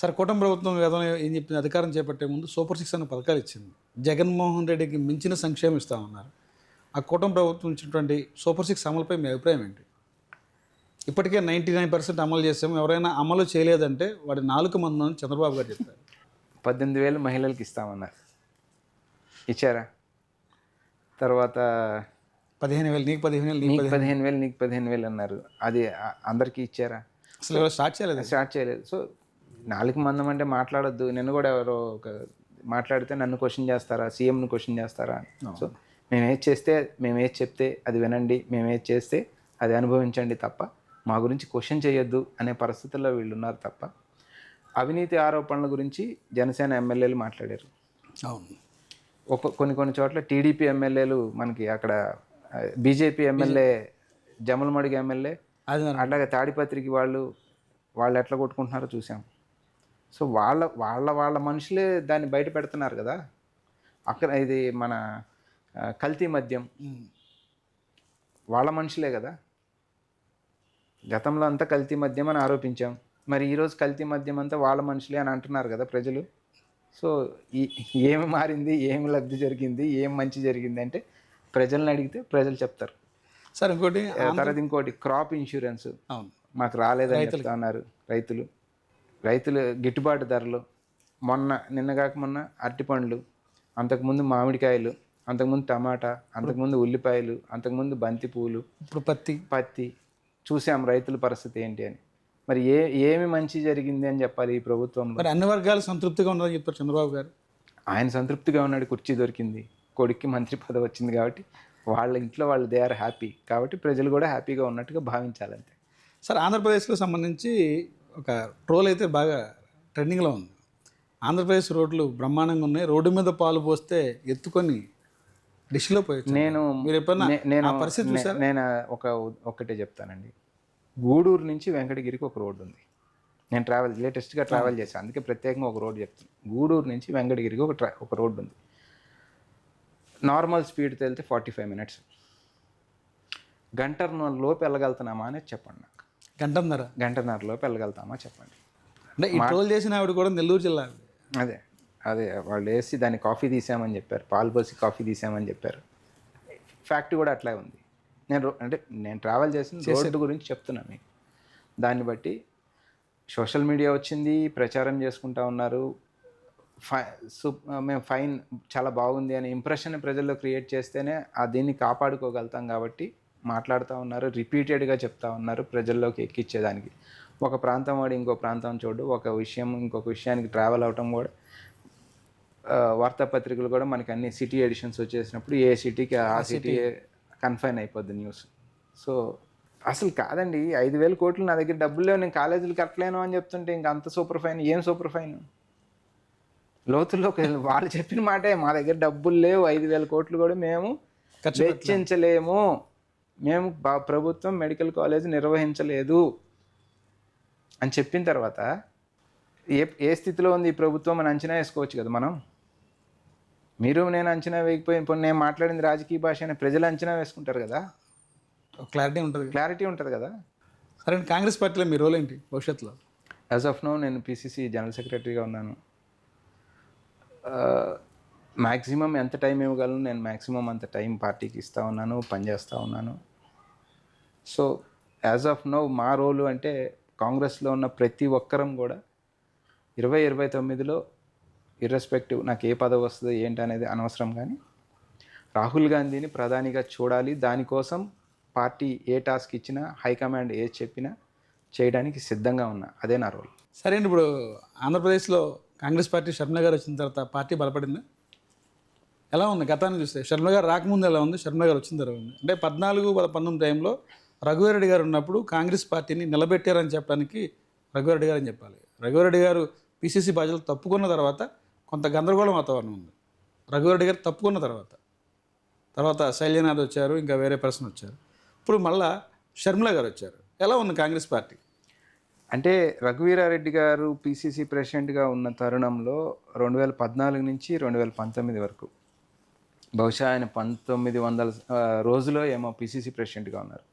Sir కూటమి ప్రభుత్వం గతంలో ఏం చెప్పింది, అధికారం చేపట్టే ముందు సూపర్ సిక్స్ అనే పథకాలు ఇచ్చింది. జగన్మోహన్ రెడ్డికి మించిన సంక్షేమం ఇస్తామన్నారు. ఆ కూటమి ప్రభుత్వం ఇచ్చినటువంటి సూపర్ సిక్స్ అమలుపై మీ అభిప్రాయం ఏంటి? ఇప్పటికే 99% అమలు చేసాము, ఎవరైనా అమలు చేయలేదంటే వాడి నాలుక మందు అని చంద్రబాబు గారు చెప్పారు. 18,000 మహిళలకు ఇస్తామన్నారు. ఇచ్చారా? తర్వాత 15,000 నీకు 15,000 నీకు 15,000 నీకు 15,000 అన్నారు. అది అందరికీ ఇచ్చారా? అసలు ఎవరు స్టార్ట్ చేయలేదు. సో నాలుగు మందం అంటే మాట్లాడొద్దు. నిన్ను కూడా ఎవరో ఒక మాట్లాడితే నన్ను క్వశ్చన్ చేస్తారా, సీఎంను క్వశ్చన్ చేస్తారా? సో మేము ఏది చెప్తే అది వినండి, మేము ఏది చేస్తే అది అనుభవించండి తప్ప మా గురించి క్వశ్చన్ చేయొద్దు అనే పరిస్థితుల్లో వీళ్ళు ఉన్నారు తప్ప అవినీతి ఆరోపణల గురించి జనసేన ఎమ్మెల్యేలు మాట్లాడారు. అవును. కొన్ని చోట్ల టీడీపీ ఎమ్మెల్యేలు, మనకి అక్కడ బీజేపీ ఎమ్మెల్యే జమలమడుగు ఎమ్మెల్యే అట్లాగే తాడిపత్రికి వాళ్ళు ఎట్లా కొట్టుకుంటున్నారో చూసాం. సో వాళ్ళ మనుషులే దాన్ని బయట పెడుతున్నారు కదా. అక్కడ ఇది మన కల్తీ మద్యం వాళ్ళ మనుషులే కదా. గతంలో అంతా కల్తీ మద్యం అని ఆరోపించాం, మరి ఈరోజు కల్తీ మద్యం అంతా వాళ్ళ మనుషులే అని అంటున్నారు కదా ప్రజలు. సో ఏమి మారింది, ఏమి లబ్ధి జరిగింది, ఏం మంచి జరిగింది అంటే ప్రజల్ని అడిగితే ప్రజలు చెప్తారు. సార్ ఇంకోటి క్రాప్ ఇన్సూరెన్స్ అవును మాకు రాలేదని చెప్తా ఉన్నారు రైతులు గిట్టుబాటు ధరలు. నిన్న అరటిపండ్లు, అంతకుముందు మామిడికాయలు, అంతకుముందు టమాటా, అంతకుముందు ఉల్లిపాయలు, అంతకుముందు బంతి పూలు, ఇప్పుడు పత్తి చూసాం రైతుల పరిస్థితి ఏంటి అని. మరి ఏమి మంచి జరిగింది అని చెప్పాలి ఈ ప్రభుత్వం? మరి అన్ని వర్గాలు సంతృప్తిగా ఉన్నారని చెప్తారు చంద్రబాబు గారు. ఆయన సంతృప్తిగా ఉన్నాడు, కుర్చీ దొరికింది, కొడుక్కి మంత్రి పదవి వచ్చింది కాబట్టి వాళ్ళ ఇంట్లో వాళ్ళు దే ఆర్ హ్యాపీ, కాబట్టి ప్రజలు కూడా హ్యాపీగా ఉన్నట్టుగా భావించాలంతే. సార్ ఆంధ్రప్రదేశ్లో సంబంధించి ఒక ట్రోల్ అయితే బాగా ట్రెండింగ్లో ఉంది. ఆంధ్రప్రదేశ్ రోడ్లు బ్రహ్మాండంగా ఉన్నాయి, రోడ్డు మీద పాలు పోస్తే ఎత్తుకొని డిష్లో పోయి. నేను ఒక్కటే చెప్తానండి. గూడూరు నుంచి వెంకటగిరికి ఒక రోడ్డు ఉంది. నేను లేటెస్ట్గా ట్రావెల్ చేశాను, అందుకే ప్రత్యేకంగా ఒక రోడ్డు చెప్తాను. గూడూరు నుంచి వెంకటగిరికి ఒక రోడ్డు ఉంది. నార్మల్ స్పీడ్తో వెళ్తే 45 minutes. గంటన్నర లోపు వెళ్ళగలుగుతున్నామా అనేది చెప్పండి నాకు. గంటన్నర లోపు వెళ్ళగలుగుతామా చెప్పండి. అంటే ఈ ట్రోల్ చేసిన ఆవిడ కూడా నెల్లూరు జిల్లా. అదే వాళ్ళు వేసి దాన్ని కాఫీ తీసామని చెప్పారు, పాలు పోసి కాఫీ తీసామని చెప్పారు. ఫ్యాక్ట్ కూడా అట్లా ఉంది. నేను ట్రావెల్ చేసిన రోడ్డు గురించి చెప్తున్నాను మీకు. దాన్ని బట్టి సోషల్ మీడియా వచ్చింది, ప్రచారం చేసుకుంటా ఉన్నారు. మేము ఫైన్ చాలా బాగుంది అనే ఇంప్రెషన్ ప్రజల్లో క్రియేట్ చేస్తేనే దీన్ని కాపాడుకోగలుగుతాం కాబట్టి మాట్లాడుతూ ఉన్నారు, రిపీటెడ్గా చెప్తా ఉన్నారు ప్రజల్లోకి ఎక్కించేదానికి. ఒక ప్రాంతం వాడు ఇంకో ప్రాంతం చూడు, ఇంకొక విషయానికి ట్రావెల్ అవటం కూడా. వార్తాపత్రికలు కూడా మనకి అన్ని సిటీ ఎడిషన్స్ వచ్చేసినప్పుడు ఏ సిటీకి ఆ సిటీ కన్ఫైన్ అయిపోద్ది న్యూస్. సో అసలు కాదండి, 5,000 కోట్లు నా దగ్గర డబ్బులు లేవు, నేను కాలేజీలు కట్టలేను అని చెప్తుంటే ఇంకా అంత సూపర్ ఫైన్ ఏం సూపర్ ఫైన్? లోతుల్లోకి వాళ్ళు చెప్పిన మాటే, మా దగ్గర డబ్బులు లేవు, 5,000 కోట్లు కూడా మేము వెచ్చించలేము, మేము ప్రభుత్వం మెడికల్ కాలేజ్ నిర్వహించలేదు అని చెప్పిన తర్వాత ఏ స్థితిలో ఉంది ఈ ప్రభుత్వం అని అంచనా వేసుకోవచ్చు కదా మనం. నేను అంచనా వేయకపోయి, ఇప్పుడు నేను మాట్లాడింది రాజకీయ భాష అని ప్రజలు అంచనా వేసుకుంటారు కదా. క్లారిటీ ఉంటుంది కదా. సరే, కాంగ్రెస్ పార్టీలో మీ రోల్ ఏంటి భవిష్యత్తులో? యాజ్ ఆఫ్ నౌ నేను PCC జనరల్ సెక్రటరీగా ఉన్నాను. మ్యాక్సిమం ఎంత టైం ఇవ్వగలను, నేను మ్యాక్సిమం అంత టైం పార్టీకి ఇస్తూ ఉన్నాను, పనిచేస్తూ ఉన్నాను. సో యాజ్ ఆఫ్ నౌ మా రోలు అంటే కాంగ్రెస్లో ఉన్న ప్రతి ఒక్కరం కూడా 2029లో ఇర్రెస్పెక్టివ్ నాకు ఏ పదవి వస్తుందో ఏంటి అనేది అనవసరం, కానీ రాహుల్ గాంధీని ప్రధానిగా చూడాలి. దానికోసం పార్టీ ఏ టాస్క్ ఇచ్చినా, హైకమాండ్ ఏది చెప్పినా చేయడానికి సిద్ధంగా ఉన్నా. అదే నా రోల్. సరే అండి, ఇప్పుడు ఆంధ్రప్రదేశ్లో కాంగ్రెస్ పార్టీ షర్మిల గారు వచ్చిన తర్వాత పార్టీ బలపడింది. ఎలా ఉంది గతాన్ని చూస్తే? షర్మిల గారు రాకముందు ఎలా ఉంది, షర్మిల గారు వచ్చిన తర్వాత ఉంది? అంటే 14-19 టైంలో రఘువీరెడ్డి గారు ఉన్నప్పుడు కాంగ్రెస్ పార్టీని నిలబెట్టారని చెప్పడానికి రఘువీరెడ్డి గారు అని చెప్పాలి. రఘువీరెడ్డి గారు PCC బాధ్యతలు తప్పుకున్న తర్వాత కొంత గందరగోళం వాతావరణం ఉంది. రఘువీరెడ్డి గారు తప్పుకున్న తర్వాత శైలజనాథ్ వచ్చారు, ఇంకా వేరే పర్సన్ వచ్చారు. ఇప్పుడు మళ్ళా షర్మిల గారు వచ్చారు. ఎలా ఉంది కాంగ్రెస్ పార్టీ? అంటే రఘువీరారెడ్డి గారు PCC ప్రెసిడెంట్గా ఉన్న తరుణంలో 2014 నుంచి 2019 వరకు, బహుశా ఆయన 1900 రోజులో ఏమో PCC ప్రెసిడెంట్గా ఉన్నారు.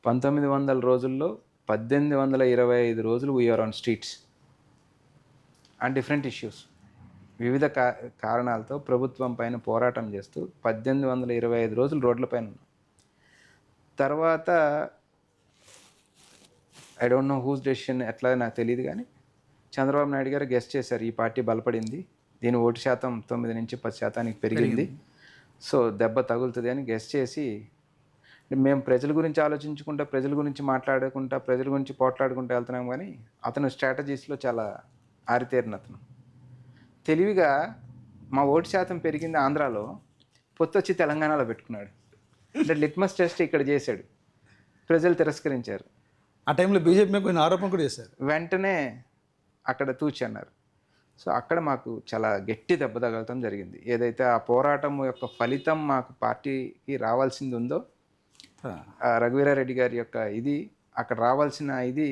1900 రోజుల్లో 1825 రోజులు we are on streets. And different issues వివిధ కారణాలతో ప్రభుత్వం పైన పోరాటం చేస్తూ 1825 రోజులు రోడ్లపైన ఉన్నాం. తర్వాత I don't know whose decision ఎట్లా నాకు తెలియదు, కానీ చంద్రబాబు నాయుడు గారు గెస్ట్ చేశారు, ఈ పార్టీ బలపడింది, దీని ఓటు శాతం 9 నుంచి 10% పెరిగింది, సో దెబ్బ తగులుతుంది అని గెస్ట్ చేసి, మేము ప్రజల గురించి ఆలోచించుకుంటా, ప్రజల గురించి మాట్లాడుకుంటా, ప్రజల గురించి పోట్లాడుకుంటూ వెళ్తున్నాం. కానీ అతను స్ట్రాటజీస్లో చాలా ఆరితేరిన అతను. తెలివిగా మా ఓటు శాతం పెరిగింది ఆంధ్రాలో, పొత్తొచ్చి తెలంగాణలో పెట్టుకున్నాడు. అంటే లిట్మస్ టెస్ట్ ఇక్కడ చేశాడు, ప్రజలు తిరస్కరించారు. ఆ టైంలో బీజేపీ మీద కొన్ని ఆరోపణలు కూడా చేశారు. వెంటనే అక్కడ తూచి అన్నారు. సో అక్కడ మాకు చాలా గట్టి దెబ్బ తగలటం జరిగింది. ఏదైతే ఆ పోరాటం యొక్క ఫలితం మాకు పార్టీకి రావాల్సింది ఉందో, రఘువీరారెడ్డి గారి యొక్క ఇది అక్కడ రావాల్సిన ఇది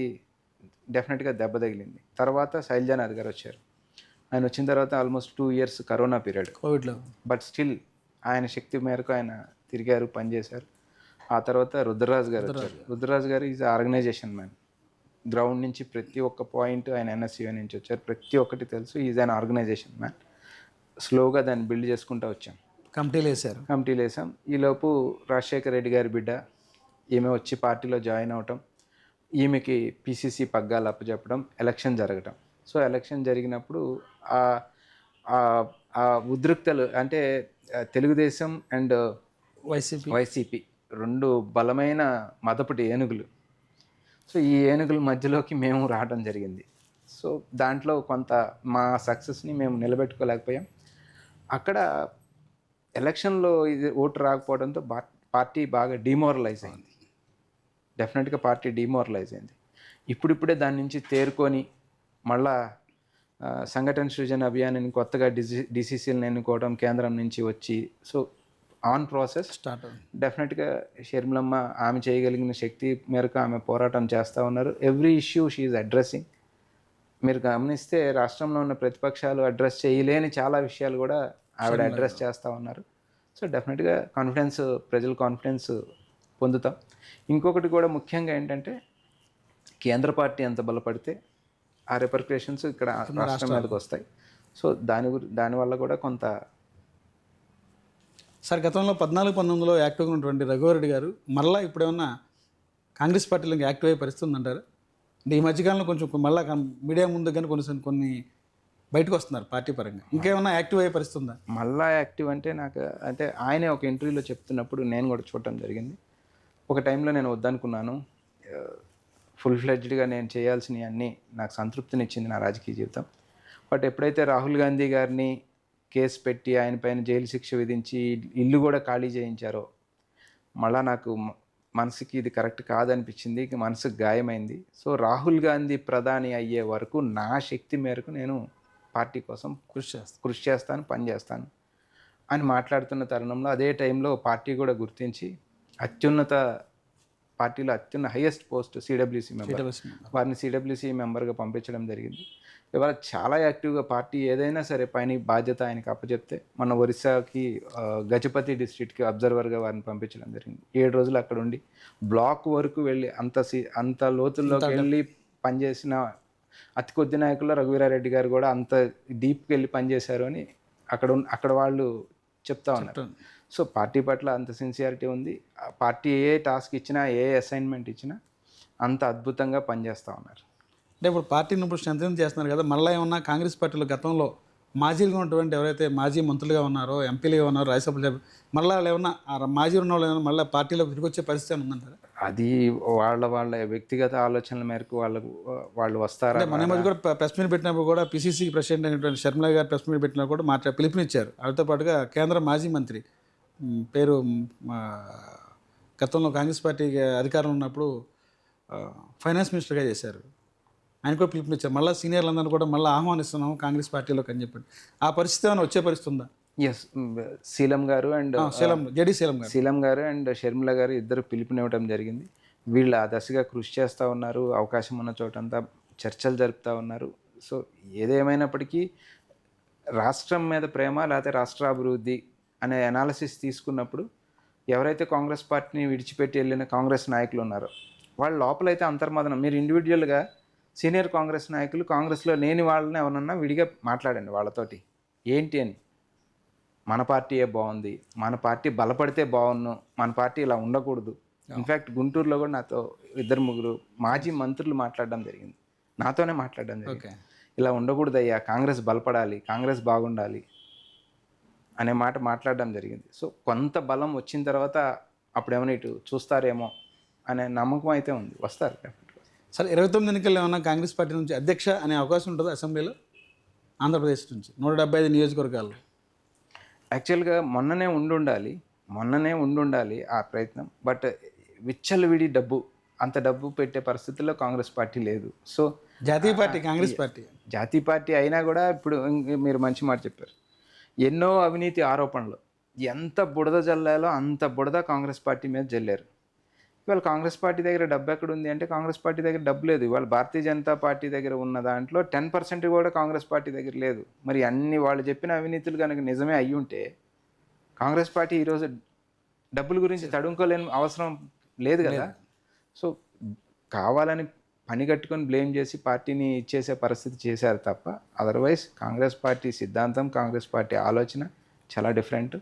డెఫినెట్గా దెబ్బ తగిలింది. తర్వాత శైలజానాథ్ గారు వచ్చారు. ఆయన వచ్చిన తర్వాత ఆల్మోస్ట్ 2 years కరోనా పీరియడ్, కోవిడ్లో. బట్ స్టిల్ ఆయన శక్తి మేరకు ఆయన తిరిగారు, పనిచేశారు. ఆ తర్వాత రుద్రరాజు గారు వచ్చారు. రుద్రరాజు గారు ఈజ్ ఆర్గనైజేషన్ మ్యాన్. గ్రౌండ్ నుంచి ప్రతి ఒక్క పాయింట్ ఆయన ఎన్ఎస్యూ నుంచి వచ్చారు, ప్రతి ఒక్కటి తెలుసు. Is an organization man. స్లోగా దాన్ని బిల్డ్ చేసుకుంటూ వచ్చాం, కమిటీలు వేసాం. ఈలోపు రాజశేఖర రెడ్డి గారి బిడ్డ ఈమె వచ్చి పార్టీలో జాయిన్ అవటం, ఈమెకి పిసిసి పగ్గాలు అప్పచెప్పడం, ఎలక్షన్ జరగటం. సో ఎలక్షన్ జరిగినప్పుడు ఆ ఉద్రిక్తలు అంటే తెలుగుదేశం అండ్ వైసీపీ 2 బలమైన మదపటి ఏనుగులు. సో ఈ ఏనుగుల మధ్యలోకి మేము రావడం జరిగింది. సో దాంట్లో కొంత మా సక్సెస్ని మేము నిలబెట్టుకోలేకపోయాం. అక్కడ ఎలక్షన్లో ఇది ఓటు రాకపోవడంతో పార్టీ బాగా డిమోరలైజ్ అయింది. డెఫినెట్గా పార్టీ డిమోరలైజ్ అయింది. ఇప్పుడిప్పుడే దాని నుంచి తేరుకొని మళ్ళా సంఘటన సృజన అభియాన్ని కొత్తగా డిసిసిల్ని ఎన్నుకోవడం కేంద్రం నుంచి వచ్చి, సో ఆన్ ప్రాసెస్ స్టార్ట్. డెఫినెట్గా షర్మిలమ్మ ఆమె చేయగలిగిన శక్తి మేరకు ఆమె పోరాటం చేస్తూ ఉన్నారు. Every issue she is addressing. మీరు గమనిస్తే రాష్ట్రంలో ఉన్న ప్రతిపక్షాలు అడ్రస్ చేయలేని చాలా విషయాలు కూడా ఆవిడ అడ్రస్ చేస్తూ ఉన్నారు. సో డెఫినెట్గా కాన్ఫిడెన్స్, ప్రజల కాన్ఫిడెన్స్ పొందుతాం. ఇంకొకటి కూడా ముఖ్యంగా ఏంటంటే, కేంద్ర పార్టీ ఎంత బలపడితే ఆ రిపర్క్యులేషన్స్ ఇక్కడ రాష్ట్రం మీదకి వస్తాయి. సో దానివల్ల కూడా కొంత. సార్, గతంలో 14-19లో యాక్టివ్గా ఉన్నటువంటి రఘువరెడ్డి గారు మళ్ళీ ఇప్పుడేమన్నా కాంగ్రెస్ పార్టీలో యాక్టివ్ అయ్యే పరిస్థితి ఉందంటారా? అంటే ఈ మధ్యకాలంలో కొంచెం మళ్ళీ మీడియా ముందు కానీ కొన్ని బయటకు వస్తున్నారు పార్టీ పరంగా, ఇంకేమన్నా యాక్టివ్ అయ్యే పరిస్థితి ఉందా? మళ్ళీ యాక్టివ్ అంటే నాకు అంటే ఆయనే ఒక ఇంటర్వ్యూలో చెప్తున్నప్పుడు నేను కూడా చూడటం జరిగింది. ఒక టైంలో నేను వద్దనుకున్నాను, ఫుల్ ఫ్లెడ్జ్డ్గా నేను చేయాల్సినవి అన్నీ నాకు సంతృప్తినిచ్చింది నా రాజకీయ జీవితం. బట్ ఎప్పుడైతే రాహుల్ గాంధీ గారిని కేసు పెట్టి ఆయన పైన జైలు శిక్ష విధించి ఇల్లు కూడా ఖాళీ చేయించారో, మళ్ళా నాకు మనసుకి ఇది కరెక్ట్ కాదనిపించింది, మనసుకు గాయమైంది. సో రాహుల్ గాంధీ ప్రధాని అయ్యే వరకు నా శక్తి మేరకు నేను పార్టీ కోసం కృషి చేస్తాను, పనిచేస్తాను అని మాట్లాడుతున్న తరుణంలో, అదే టైంలో పార్టీ కూడా గుర్తించి పార్టీలో అత్యున్న హైయెస్ట్ పోస్ట్ సిడబ్ల్యూసీ మెంబర్, వారిని సిడబ్ల్యూసీ మెంబర్గా పంపించడం జరిగింది. ఇవాళ చాలా యాక్టివ్గా పార్టీ ఏదైనా సరే పైన బాధ్యత ఆయనకి అప్పచెప్తే, మన ఒరిస్సాకి గజపతి డిస్ట్రిక్ట్కి అబ్జర్వర్గా వారిని పంపించడం జరిగింది. 7 రోజులు అక్కడ ఉండి బ్లాక్ వరకు వెళ్ళి అంత లోతుల్లోకి వెళ్ళి పనిచేసిన అతి కొద్ది నాయకుల్లో రఘువీరారెడ్డి గారు కూడా అంత డీప్కి వెళ్ళి పనిచేశారు అని అక్కడ వాళ్ళు చెప్తా ఉన్నారు. సో పార్టీ పట్ల అంత సిన్సియారిటీ ఉంది. పార్టీ ఏ టాస్క్ ఇచ్చినా, ఏ అసైన్మెంట్ ఇచ్చినా అంత అద్భుతంగా పనిచేస్తూ ఉన్నారు. అంటే ఇప్పుడు పార్టీని ఇప్పుడు స్ట్రెంథెన్ చేస్తున్నారు కదా, మళ్ళీ ఏమన్నా కాంగ్రెస్ పార్టీలో గతంలో మాజీలుగా ఉన్నటువంటి ఎవరైతే మాజీ మంత్రులుగా ఉన్నారో, ఎంపీలుగా ఉన్నారో, రాజ్యసభ మళ్ళీ ఏమన్నా మాజీ ఉన్న వాళ్ళు ఏమన్నా మళ్ళీ పార్టీలో తిరిగి వచ్చే పరిస్థితి ఉందంటారా? అది వాళ్ళ వ్యక్తిగత ఆలోచనల మేరకు వాళ్ళు వస్తారా. మన మధ్య కూడా ప్రెస్ మీట్ పెట్టినప్పుడు కూడా పిసిసి ప్రెసిడెంట్ అయినటువంటి షర్మిల గారు ప్రెస్ మీట్ పెట్టినప్పుడు కూడా పిలుపునిచ్చారు. వాటితో పాటుగా కేంద్ర మాజీ మంత్రి పేరు గతంలో కాంగ్రెస్ పార్టీకి అధికారంలో ఉన్నప్పుడు ఫైనాన్స్ మినిస్టర్గా చేశారు, ఆయన కూడా పిలుపునిచ్చారు. మళ్ళీ సీనియర్లందరూ కూడా మళ్ళీ ఆహ్వానిస్తున్నాము కాంగ్రెస్ పార్టీలోకి అని చెప్పండి. ఆ పరిస్థితి ఏమైనా వచ్చే పరిస్థితి ఉందా? ఎస్, శీలం గారు అండ్ శీలం గారు అండ్ షర్మిల గారు ఇద్దరు పిలుపునివ్వడం జరిగింది. వీళ్ళు ఆ దశగా కృషి చేస్తూ ఉన్నారు, అవకాశం ఉన్న చోటంతా చర్చలు జరుపుతూ ఉన్నారు. సో ఏదేమైనప్పటికీ రాష్ట్రం మీద ప్రేమ లేకపోతే రాష్ట్రాభివృద్ధి అనే అనాలిసిస్ తీసుకున్నప్పుడు ఎవరైతే కాంగ్రెస్ పార్టీని విడిచిపెట్టి వెళ్ళిన కాంగ్రెస్ నాయకులు ఉన్నారో వాళ్ళ లోపలైతే అంతర్మదనం, మీరు ఇండివిజువల్గా సీనియర్ కాంగ్రెస్ నాయకులు కాంగ్రెస్లో లేని వాళ్ళని ఎవరన్నా విడిగా మాట్లాడండి వాళ్ళతోటి ఏంటి అని. మన పార్టీయే బాగుంది, మన పార్టీ బలపడితే బాగున్ను, మన పార్టీ ఇలా ఉండకూడదు. ఇన్ఫ్యాక్ట్ గుంటూరులో కూడా నాతో 2-3 మాజీ మంత్రులు మాట్లాడడం జరిగింది, నాతోనే మాట్లాడడం జరిగింది. ఇలా ఉండకూడదయ్యా, కాంగ్రెస్ బలపడాలి, కాంగ్రెస్ బాగుండాలి అనే మాట మాట్లాడడం జరిగింది. సో కొంత బలం వచ్చిన తర్వాత అప్పుడేమైనా ఇటు చూస్తారేమో అనే నమ్మకం అయితే ఉంది, వస్తారు డెఫినెట్గా. సరే 29 ఎన్నికల్లో ఏమన్నా కాంగ్రెస్ పార్టీ నుంచి అధ్యక్ష అనే అవకాశం ఉంటుంది అసెంబ్లీలో ఆంధ్రప్రదేశ్ నుంచి 175 నియోజకవర్గాల్లో? యాక్చువల్గా మొన్ననే ఉండుండాలి ఆ ప్రయత్నం. బట్ విచ్చలవిడి డబ్బు, అంత డబ్బు పెట్టే పరిస్థితుల్లో కాంగ్రెస్ పార్టీ లేదు. సో జాతీయ పార్టీ కాంగ్రెస్ పార్టీ జాతీయ పార్టీ అయినా కూడా ఇప్పుడు మీరు మంచి మాట చెప్పారు, ఎన్నో అవినీతి ఆరోపణలు, ఎంత బుడద జల్లాలో అంత బుడద కాంగ్రెస్ పార్టీ మీద జల్లారు. ఇవాళ కాంగ్రెస్ పార్టీ దగ్గర డబ్బు ఎక్కడ ఉంది అంటే కాంగ్రెస్ పార్టీ దగ్గర డబ్బు లేదు. ఇవాళ భారతీయ జనతా పార్టీ దగ్గర ఉన్న దాంట్లో 10% కూడా కాంగ్రెస్ పార్టీ దగ్గర లేదు. మరి అన్ని వాళ్ళు చెప్పిన అవినీతులు కనుక నిజమే అయ్యి ఉంటే కాంగ్రెస్ పార్టీ ఈరోజు డబ్బుల గురించి తడుముకోలేని అవసరం లేదు కదా. సో కావాలని పని కట్టుకొని బ్లేమ్ చేసి పార్టీని ఇచ్చేసే పరిస్థితి చేశారు తప్ప అదర్వైజ్ కాంగ్రెస్ పార్టీ సిద్ధాంతం, కాంగ్రెస్ పార్టీ ఆలోచన చాలా డిఫరెంట్.